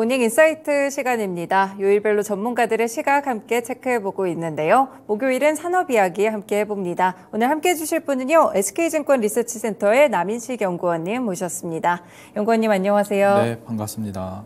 모닝 인사이트 시간입니다. 요일별로 전문가들의 시각 함께 체크해보고 있는데요. 목요일은 산업 이야기 함께 해봅니다. 오늘 함께 해주실 분은요. SK증권 리서치센터의 남인식 연구원님 모셨습니다. 연구원님 안녕하세요. 네, 반갑습니다.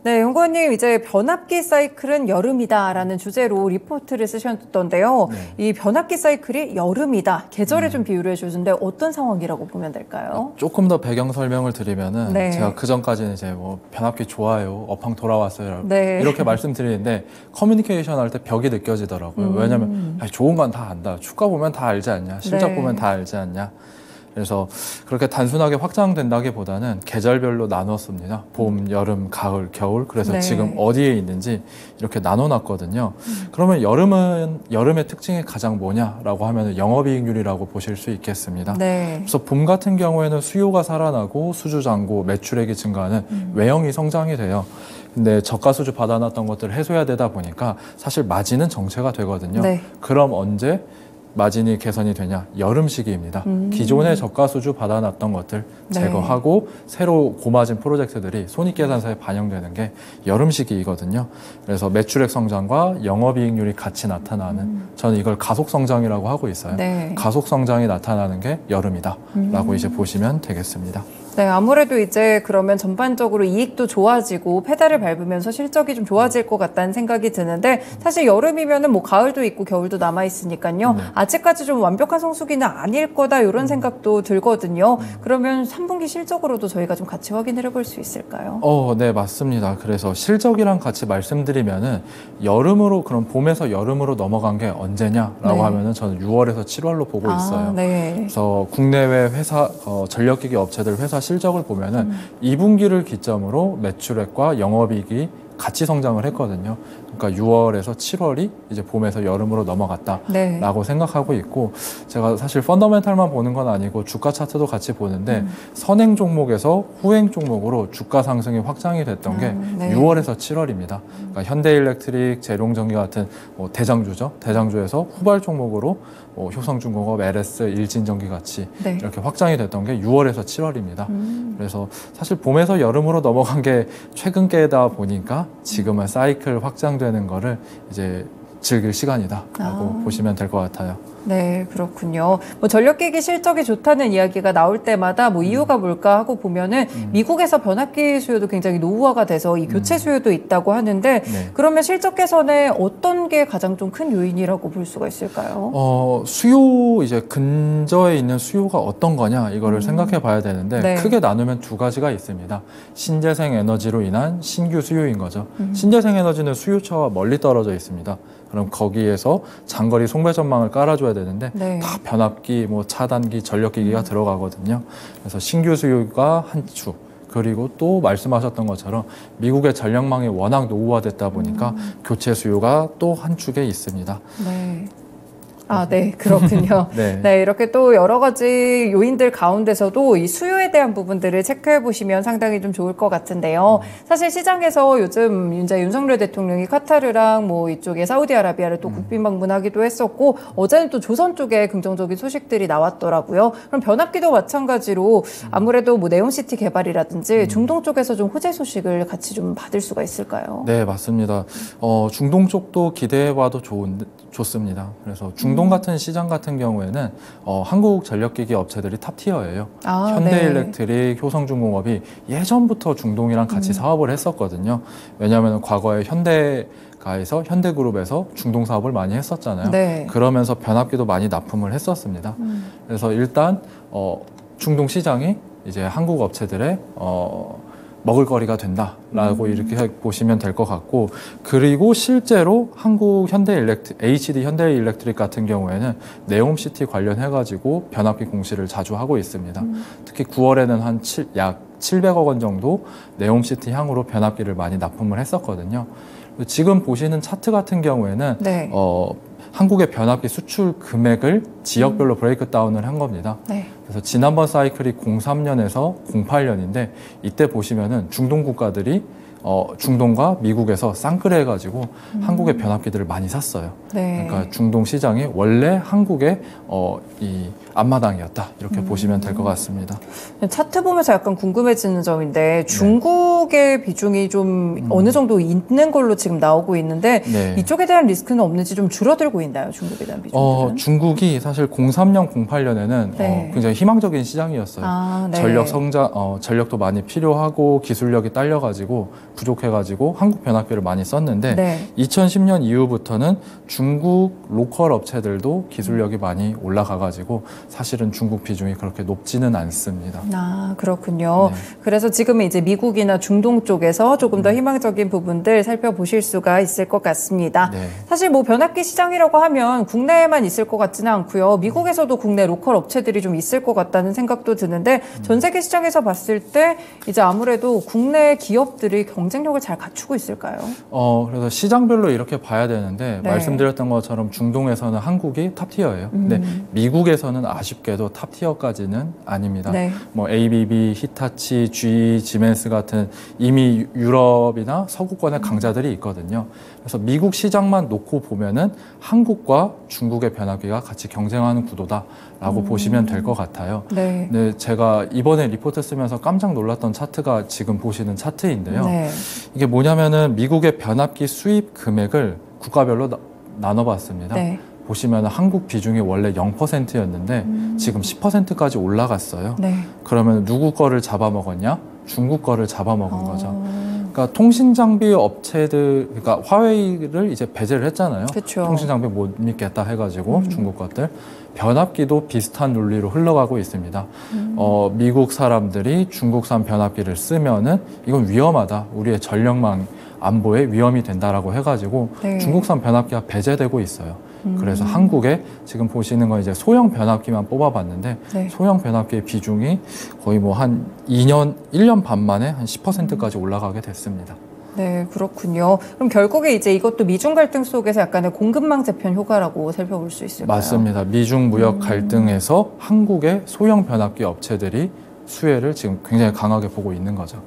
네, 연구원님 이제 변압기 사이클은 여름이다라는 주제로 리포트를 쓰셨던데요. 네. 이 변압기 사이클이 여름이다. 계절에 좀 비유를 해주셨는데 어떤 상황이라고 보면 될까요? 조금 더 배경 설명을 드리면은 네. 제가 그 전까지는 이제 뭐 변압기 좋아요, 업황 돌아왔어요 네. 이렇게 말씀드리는데 커뮤니케이션 할 때 벽이 느껴지더라고요. 왜냐하면 좋은 건 다 안다, 주가 보면 다 알지 않냐, 실적 네. 보면 다 알지 않냐. 그래서 그렇게 단순하게 확장된다기보다는 계절별로 나눴습니다. 봄, 여름, 가을, 겨울. 그래서 네. 지금 어디에 있는지 이렇게 나눠놨거든요. 그러면 여름은 여름의 특징이 가장 뭐냐라고 하면 영업이익률이라고 보실 수 있겠습니다. 네. 그래서 봄 같은 경우에는 수요가 살아나고 수주 잔고 매출액이 증가하는 외형이 성장이 돼요. 근데 저가 수주 받아놨던 것들을 해소해야 되다 보니까 사실 마진은 정체가 되거든요. 네. 그럼 언제 마진이 개선이 되냐? 여름 시기입니다. 기존의 저가 수주 받아놨던 것들 제거하고 새로 고마진 프로젝트들이 손익계산서에 반영되는 게 여름 시기이거든요. 그래서 매출액 성장과 영업이익률이 같이 나타나는 저는 이걸 가속 성장이라고 하고 있어요. 네. 가속 성장이 나타나는 게 여름이다라고 이제 보시면 되겠습니다. 네, 아무래도 이제 그러면 전반적으로 이익도 좋아지고 페달을 밟으면서 실적이 좀 좋아질 것 같다는 생각이 드는데 사실 여름이면은 뭐 가을도 있고 겨울도 남아 있으니까요. 아직까지 좀 완벽한 성수기는 아닐 거다 이런 생각도 들거든요. 그러면 3분기 실적으로도 저희가 좀 같이 확인을 해볼 수 있을까요? 네, 맞습니다. 그래서 실적이랑 같이 말씀드리면은 여름으로 그럼 봄에서 여름으로 넘어간 게 언제냐라고 네. 하면은 저는 6월에서 7월로 보고 있어요. 네. 그래서 국내외 회사 전력기기 업체들 회사 실적을 보면은 2분기를 기점으로 매출액과 영업이익이 같이 성장을 했거든요. 그러니까 6월에서 7월이 이제 봄에서 여름으로 넘어갔다라고 네. 생각하고 있고, 제가 사실 펀더멘탈만 보는 건 아니고 주가 차트도 같이 보는데 선행 종목에서 후행 종목으로 주가 상승이 확장이 됐던 게 네. 6월에서 7월입니다. 그러니까 현대일렉트릭, 재룡전기 같은 대장주죠. 대장주에서 후발 종목으로 효성중공업, LS, 일진전기 같이 네. 이렇게 확장이 됐던 게 6월에서 7월입니다. 그래서 사실 봄에서 여름으로 넘어간 게 최근 께다 보니까 지금은 사이클 확장되는 거를 이제 즐길 시간이다라고 보시면 될 것 같아요. 네, 그렇군요. 뭐 전력기기 실적이 좋다는 이야기가 나올 때마다 뭐 이유가 뭘까 하고 보면은 미국에서 변압기 수요도 굉장히 노후화가 돼서 이 교체 수요도 있다고 하는데 네. 그러면 실적 개선에 어떤 게 가장 좀 큰 요인이라고 볼 수가 있을까요? 수요 이제 근저에 있는 수요가 어떤 거냐 이거를 생각해 봐야 되는데 네. 크게 나누면 두 가지가 있습니다. 신재생 에너지로 인한 신규 수요인 거죠. 신재생 에너지는 수요처와 멀리 떨어져 있습니다. 그럼 거기에서 장거리 송배 전망을 깔아줘야 되는데 네. 다 변압기, 뭐 차단기, 전력기기가 들어가거든요. 그래서 신규 수요가 한 축. 그리고 또 말씀하셨던 것처럼 미국의 전력망이 워낙 노후화됐다 보니까 교체 수요가 또 한 축에 있습니다. 네. 네, 그렇군요. 네. 네, 이렇게 또 여러 가지 요인들 가운데서도 이 수요에 대한 부분들을 체크해 보시면 상당히 좀 좋을 것 같은데요. 사실 시장에서 요즘 윤석열 대통령이 카타르랑 뭐 이쪽에 사우디아라비아를 또 국빈 방문하기도 했었고 어제는 또 조선 쪽에 긍정적인 소식들이 나왔더라고요. 그럼 변압기도 마찬가지로 아무래도 뭐 네온시티 개발이라든지 중동 쪽에서 좀 호재 소식을 같이 좀 받을 수가 있을까요? 네, 맞습니다. 중동 쪽도 기대해봐도 좋습니다. 그래서 중동 같은 시장 같은 경우에는 한국 전력기기 업체들이 탑티어예요. 현대일렉트릭, 네. 효성중공업이 예전부터 중동이랑 같이 사업을 했었거든요. 왜냐하면 과거에 현대그룹에서 중동 사업을 많이 했었잖아요. 네. 그러면서 변압기도 많이 납품을 했었습니다. 그래서 일단 중동 시장이 이제 한국 업체들의 먹을거리가 된다라고 이렇게 보시면 될 것 같고, 그리고 실제로 한국 HD 현대일렉트릭 같은 경우에는 네옴시티 관련해가지고 변압기 공시를 자주 하고 있습니다. 특히 9월에는 약 700억 원 정도 네옴시티 향으로 변압기를 많이 납품을 했었거든요. 지금 보시는 차트 같은 경우에는 네. 한국의 변압기 수출 금액을 지역별로 브레이크 다운을 한 겁니다. 네. 그래서 지난번 사이클이 03년에서 08년인데 이때 보시면은 중동 국가들이 중동과 미국에서 쌍끌이 해가지고 한국의 변압기들을 많이 샀어요. 네. 그러니까 중동 시장이 원래 한국의 이 앞마당이었다 이렇게 보시면 될 것 같습니다. 차트 보면서 약간 궁금해지는 점인데 중국의 비중이 좀 어느 정도 있는 걸로 지금 나오고 있는데 이쪽에 대한 리스크는 없는지 좀 줄어들고 있나요? 중국에 대한 비중은? 중국이 사실 03년, 08년에는 굉장히 희망적인 시장이었어요. 전력도 많이 필요하고 기술력이 딸려가지고 부족해가지고 한국 변압기를 많이 썼는데 2010년 이후부터는 중국 로컬 업체들도 기술력이 많이 올라가가지고 사실은 중국 비중이 그렇게 높지는 않습니다. 아, 그렇군요. 그래서 지금은 이제 미국이나 중동 쪽에서 조금 더 희망적인 부분들 살펴보실 수가 있을 것 같습니다. 사실 뭐 변압기 시장이라고 하면 국내에만 있을 것 같지는 않고요. 미국에서도 국내 로컬 업체들이 좀 있을 것 같다는 생각도 드는데 전 세계 시장에서 봤을 때 이제 아무래도 국내 기업들이 경쟁력을 잘 갖추고 있을까요? 그래서 시장별로 이렇게 봐야 되는데 말씀드렸던 것처럼 중동에서는 한국이 탑티어예요. 근데 미국에서는 아쉽게도 탑티어까지는 아닙니다. 뭐 ABB, 히타치, GE, 지멘스 같은 이미 유럽이나 서구권의 강자들이 있거든요. 그래서 미국 시장만 놓고 보면은 한국과 중국의 변압기가 같이 경쟁하는 구도다라고 보시면 될 것 같아요. 근데 제가 이번에 리포트 쓰면서 깜짝 놀랐던 차트가 지금 보시는 차트인데요. 이게 뭐냐면은 미국의 변압기 수입 금액을 국가별로 나눠봤습니다. 보시면 한국 비중이 원래 0%였는데 지금 10%까지 올라갔어요. 그러면 누구 거를 잡아먹었냐? 중국 거를 잡아먹은 거죠. 그러니까 통신 장비 업체들, 그러니까 화웨이를 이제 배제를 했잖아요. 통신 장비 못 믿겠다 해가지고 중국 것들. 변압기도 비슷한 논리로 흘러가고 있습니다. 미국 사람들이 중국산 변압기를 쓰면은 이건 위험하다. 우리의 전력망 안보에 위험이 된다라고 해가지고 중국산 변압기가 배제되고 있어요. 그래서 한국에 지금 보시는 건 이제 소형 변압기만 뽑아봤는데 소형 변압기의 비중이 거의 뭐 한 1년 반 만에 한 10%까지 올라가게 됐습니다. 네, 그렇군요. 그럼 결국에 이제 이것도 미중 갈등 속에서 약간의 공급망 재편 효과라고 살펴볼 수 있을까요? 맞습니다. 미중 무역 갈등에서 한국의 소형 변압기 업체들이 수혜를 지금 굉장히 강하게 보고 있는 거죠.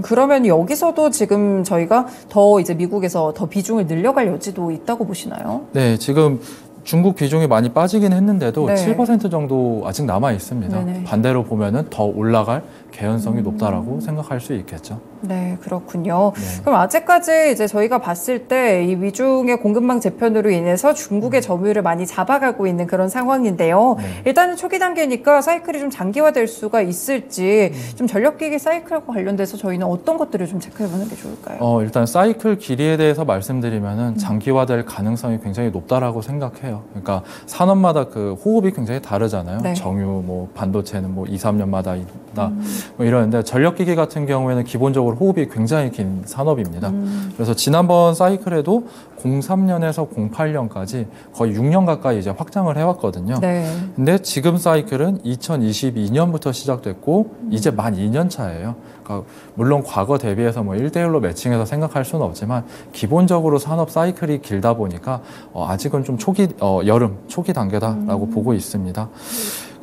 그러면 여기서도 지금 저희가 더 이제 미국에서 더 비중을 늘려갈 여지도 있다고 보시나요? 네, 지금 중국 비중이 많이 빠지긴 했는데도 7% 정도 아직 남아 있습니다. 반대로 보면은 더 올라갈 개연성이 높다라고 생각할 수 있겠죠. 네, 그렇군요. 그럼 아직까지 이제 저희가 봤을 때 이 미중의 공급망 재편으로 인해서 중국의 점유율을 많이 잡아가고 있는 그런 상황인데요. 일단은 초기 단계니까 사이클이 좀 장기화될 수가 있을지 좀 전력기기 사이클과 관련돼서 저희는 어떤 것들을 좀 체크해보는 게 좋을까요? 일단 사이클 길이에 대해서 말씀드리면은 장기화될 가능성이 굉장히 높다라고 생각해요. 그러니까 산업마다 그 호흡이 굉장히 다르잖아요. 정유, 뭐 반도체는 뭐 2, 3년마다 있다. 뭐 이러는데 전력기기 같은 경우에는 기본적으로 호흡이 굉장히 긴 산업입니다. 그래서 지난번 사이클에도 03년에서 08년까지 거의 6년 가까이 이제 확장을 해왔거든요. 근데 지금 사이클은 2022년부터 시작됐고 이제 만 2년 차예요. 그러니까 물론 과거 대비해서 뭐 1대1로 매칭해서 생각할 수는 없지만 기본적으로 산업 사이클이 길다 보니까 아직은 좀 여름 초기 단계다라고 보고 있습니다.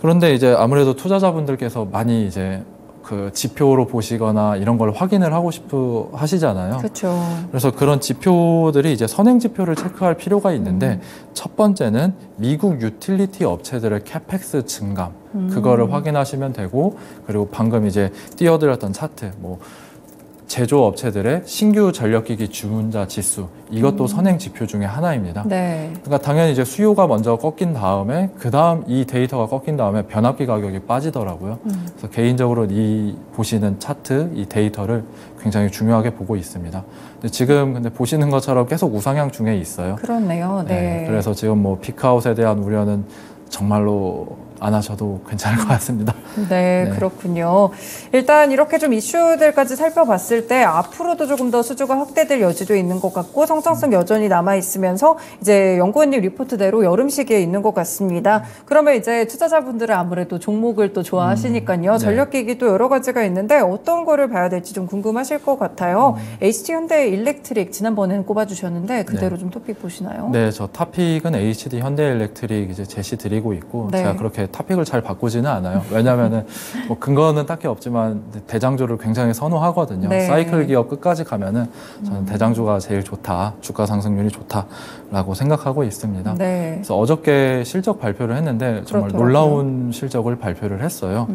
그런데 이제 아무래도 투자자분들께서 많이 이제 그 지표로 보시거나 이런 걸 확인을 하고 싶어 하시잖아요. 그래서 그런 지표들이 이제 선행 지표를 체크할 필요가 있는데 첫 번째는 미국 유틸리티 업체들의 캐펙스 증감 그거를 확인하시면 되고 그리고 방금 이제 띄워드렸던 차트 뭐 제조업체들의 신규 전력기기 주문자 지수 이것도 선행 지표 중에 하나입니다. 그러니까 당연히 이제 수요가 먼저 꺾인 다음에 그 다음 이 데이터가 꺾인 다음에 변압기 가격이 빠지더라고요. 그래서 개인적으로 이 보시는 차트 이 데이터를 굉장히 중요하게 보고 있습니다. 근데 지금 근데 보시는 것처럼 계속 우상향 중에 있어요. 그렇네요. 그래서 지금 뭐 피크아웃에 대한 우려는 정말로 안 하셔도 괜찮을 것 같습니다. 그렇군요. 일단 이렇게 좀 이슈들까지 살펴봤을 때 앞으로도 조금 더 수주가 확대될 여지도 있는 것 같고 성장성 여전히 남아있으면서 이제 연구원님 리포트대로 여름 시기에 있는 것 같습니다. 그러면 이제 투자자분들은 아무래도 종목을 또 좋아하시니까요. 전력기기 또 여러 가지가 있는데 어떤 거를 봐야 될지 좀 궁금하실 것 같아요. HD 현대 일렉트릭 지난번에는 꼽아주셨는데 그대로 좀 토픽 보시나요? 저 토픽은 HD 현대 일렉트릭 이제 제시 드리고 있고 제가 그렇게 탑픽을 잘 바꾸지는 않아요. 왜냐하면은 뭐 근거는 딱히 없지만 대장주를 굉장히 선호하거든요. 네. 사이클 기업 끝까지 가면은 저는 대장주가 제일 좋다, 주가 상승률이 좋다라고 생각하고 있습니다. 네. 그래서 어저께 실적 발표를 했는데 정말 그렇더라고요. 놀라운 실적을 발표를 했어요.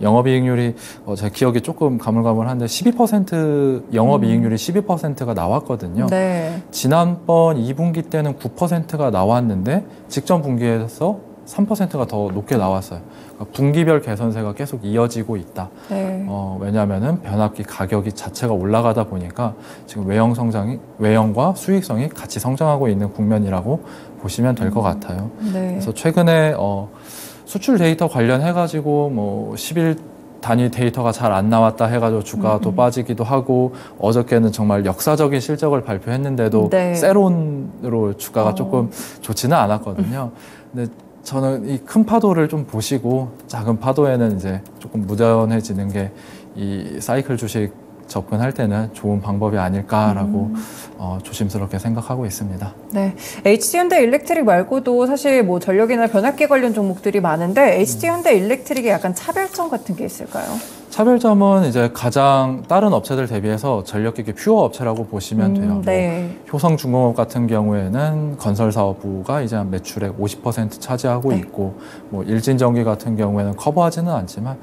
영업이익률이 제 기억이 조금 가물가물한데 12% 영업이익률이 12%가 나왔거든요. 네. 지난번 2분기 때는 9%가 나왔는데 직전 분기에서 3%가 더 높게 나왔어요. 그러니까 분기별 개선세가 계속 이어지고 있다. 네. 왜냐하면은 변압기 가격이 자체가 올라가다 보니까 지금 외형과 수익성이 같이 성장하고 있는 국면이라고 보시면 될 것 같아요. 네. 그래서 최근에 수출 데이터 관련해가지고 뭐 10일 단위 데이터가 잘 안 나왔다 해가지고 주가가 또 빠지기도 하고 어저께는 정말 역사적인 실적을 발표했는데도 네. 세론으로 주가가 조금 좋지는 않았거든요. 근데 저는 이 큰 파도를 좀 보시고 작은 파도에는 이제 조금 무던해지는 게 이 사이클 주식 접근할 때는 좋은 방법이 아닐까라고 조심스럽게 생각하고 있습니다. 네, HD현대 일렉트릭 말고도 사실 뭐 전력이나 변압기 관련 종목들이 많은데 HD현대 일렉트릭의 약간 차별점 같은 게 있을까요? 차별점은 이제 가장 다른 업체들 대비해서 전력기계 퓨어 업체라고 보시면 돼요. 네. 뭐 효성중공업 같은 경우에는 건설사업부가 이제 매출의 50% 차지하고 있고, 뭐 일진전기 같은 경우에는 커버하지는 않지만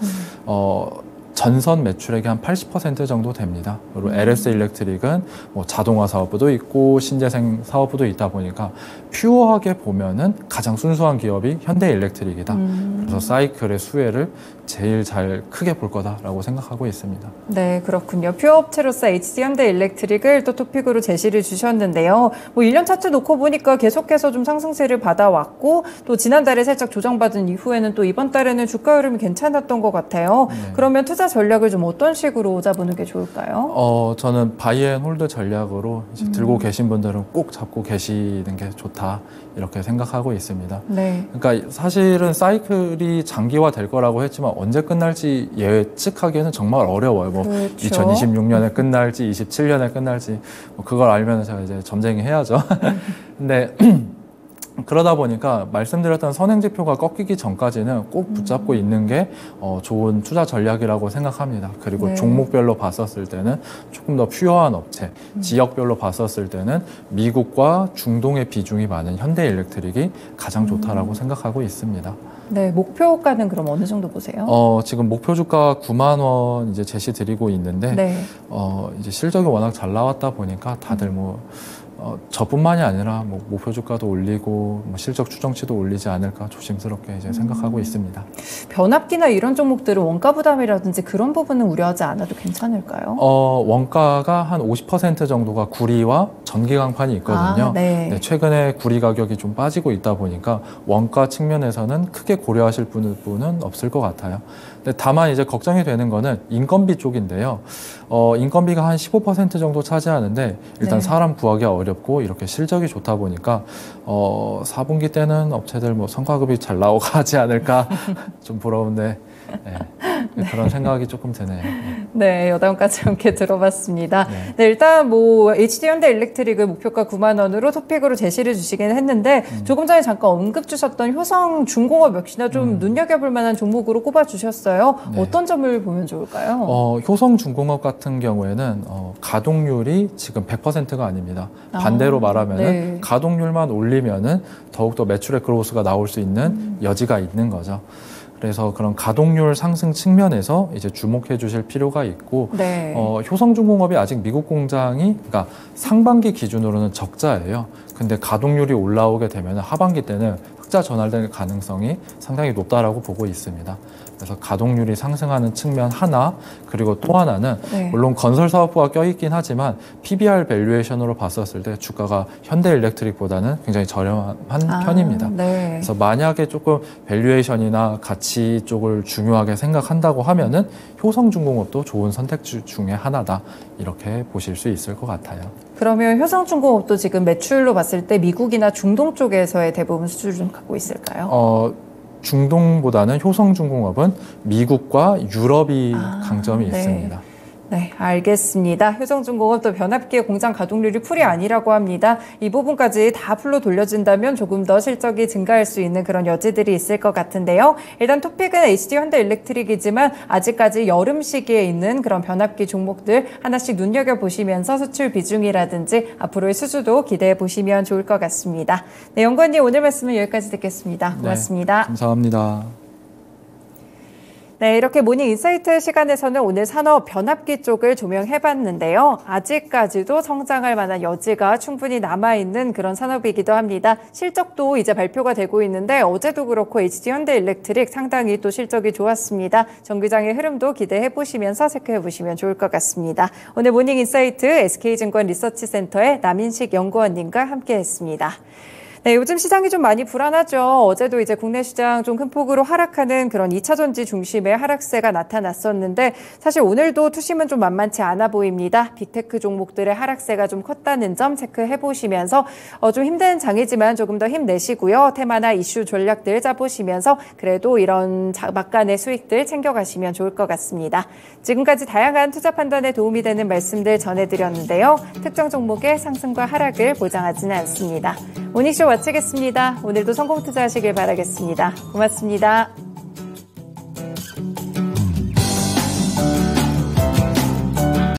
전선 매출액이 한 80% 정도 됩니다. 그리고 LS 일렉트릭은 뭐 자동화 사업부도 있고 신재생 사업부도 있다 보니까 퓨어하게 보면은 가장 순수한 기업이 현대 일렉트릭이다. 그래서 사이클의 수혜를 제일 잘 크게 볼 거다라고 생각하고 있습니다. 네, 그렇군요. 퓨어 업체로서 HD현대 일렉트릭을 또 토픽으로 제시를 주셨는데요. 뭐 1년 차트 놓고 보니까 계속해서 좀 상승세를 받아왔고 또 지난달에 살짝 조정받은 이후에는 또 이번 달에는 주가 흐름이 괜찮았던 것 같아요. 네. 그러면 투자 전략을 좀 어떤 식으로 잡는 게 좋을까요? 저는 바이앤홀드 전략으로 이제 들고 계신 분들은 꼭 잡고 계시는 게 좋다 이렇게 생각하고 있습니다. 네. 그러니까 사실은 사이클이 장기화 될 거라고 했지만 언제 끝날지 예측하기에는 정말 어려워요. 뭐 그렇죠. 2026년에 끝날지 27년에 끝날지 뭐 그걸 알면 제가 이제 점쟁이 해야죠. 근데 그러다 보니까 말씀드렸던 선행지표가 꺾이기 전까지는 꼭 붙잡고 있는 게 좋은 투자 전략이라고 생각합니다. 그리고 네. 종목별로 봤었을 때는 조금 더 퓨어한 업체, 지역별로 봤었을 때는 미국과 중동의 비중이 많은 현대일렉트릭이 가장 좋다라고 생각하고 있습니다. 네, 목표가는 그럼 어느 정도 보세요? 지금 목표 주가 9만 원 이제 제시 드리고 있는데 네. 이제 실적이 워낙 잘 나왔다 보니까 다들 뭐 저뿐만이 아니라 뭐 목표 주가도 올리고 뭐 실적 추정치도 올리지 않을까 조심스럽게 이제 생각하고 있습니다. 변압기나 이런 종목들은 원가 부담이라든지 그런 부분은 우려하지 않아도 괜찮을까요? 원가가 한 50% 정도가 구리와 전기 강판이 있거든요. 네. 네, 최근에 구리 가격이 좀 빠지고 있다 보니까 원가 측면에서는 크게 고려하실 분은 없을 것 같아요. 근데 다만 이제 걱정이 되는 거는 인건비 쪽인데요. 인건비가 한 15% 정도 차지하는데 일단 네. 사람 구하기 어렵고 이렇게 실적이 좋다 보니까 4분기 때는 업체들 뭐 성과급이 잘 나오고 하지 않을까 좀 부러운데 네, 그런 생각이 조금 드네요. 네, 여담까지 함께 들어봤습니다. 네. 네, 일단 뭐 HD현대 일렉트릭을 목표가 9만 원으로 토픽으로 제시를 주시긴 했는데 조금 전에 잠깐 언급 주셨던 효성중공업 역시나 좀 눈여겨볼 만한 종목으로 꼽아주셨어요. 네. 어떤 점을 보면 좋을까요? 효성중공업 같은 경우에는 가동률이 지금 100%가 아닙니다. 반대로 말하면은 네. 가동률만 올리면은 더욱더 매출의 그로스가 나올 수 있는 여지가 있는 거죠. 그래서 그런 가동률 상승 측면에서 이제 주목해 주실 필요가 있고 네. 효성중공업이 아직 미국 공장이 그러니까 상반기 기준으로는 적자예요. 근데 가동률이 올라오게 되면 하반기 때는 흑자 전환될 가능성이 상당히 높다라고 보고 있습니다. 그래서 가동률이 상승하는 측면 하나, 그리고 또 하나는 네. 물론 건설사업부가 껴있긴 하지만 PBR 밸류에이션으로 봤었을 때 주가가 현대일렉트릭보다는 굉장히 저렴한 편입니다. 네. 그래서 만약에 조금 밸류에이션이나 가치 쪽을 중요하게 생각한다고 하면은 효성중공업도 좋은 선택지 중에 하나다 이렇게 보실 수 있을 것 같아요. 그러면 효성중공업도 지금 매출로 봤을 때 미국이나 중동 쪽에서의 대부분 수주를 좀 갖고 있을까요? 중동보다는 효성중공업은 미국과 유럽이 강점이 네. 있습니다. 네, 알겠습니다. 효성중공업 또 변압기의 공장 가동률이 풀이 아니라고 합니다. 이 부분까지 다 풀로 돌려준다면 조금 더 실적이 증가할 수 있는 그런 여지들이 있을 것 같은데요. 일단 토픽은 HD현대일렉트릭이지만 아직까지 여름 시기에 있는 그런 변압기 종목들 하나씩 눈여겨보시면서 수출 비중이라든지 앞으로의 수주도 기대해 보시면 좋을 것 같습니다. 네, 연구원님 오늘 말씀은 여기까지 듣겠습니다. 고맙습니다. 네, 감사합니다. 네, 이렇게 모닝 인사이트 시간에서는 오늘 산업 변압기 쪽을 조명해봤는데요. 아직까지도 성장할 만한 여지가 충분히 남아있는 그런 산업이기도 합니다. 실적도 이제 발표가 되고 있는데 어제도 그렇고 HD현대일렉트릭 상당히 또 실적이 좋았습니다. 정기장의 흐름도 기대해보시면서 체크해보시면 좋을 것 같습니다. 오늘 모닝 인사이트 SK증권 리서치센터의 남인식 연구원님과 함께했습니다. 네, 요즘 시장이 좀 많이 불안하죠. 어제도 이제 국내 시장 좀 큰 폭으로 하락하는 그런 2차 전지 중심의 하락세가 나타났었는데 사실 오늘도 투심은 좀 만만치 않아 보입니다. 빅테크 종목들의 하락세가 좀 컸다는 점 체크해 보시면서 좀 힘든 장이지만 조금 더 힘내시고요. 테마나 이슈 전략들 짜보시면서 그래도 이런 막간의 수익들 챙겨가시면 좋을 것 같습니다. 지금까지 다양한 투자 판단에 도움이 되는 말씀들 전해드렸는데요. 특정 종목의 상승과 하락을 보장하지는 않습니다. 모닝쇼 마치겠습니다. 오늘도 성공 투자하시길 바라겠습니다. 고맙습니다.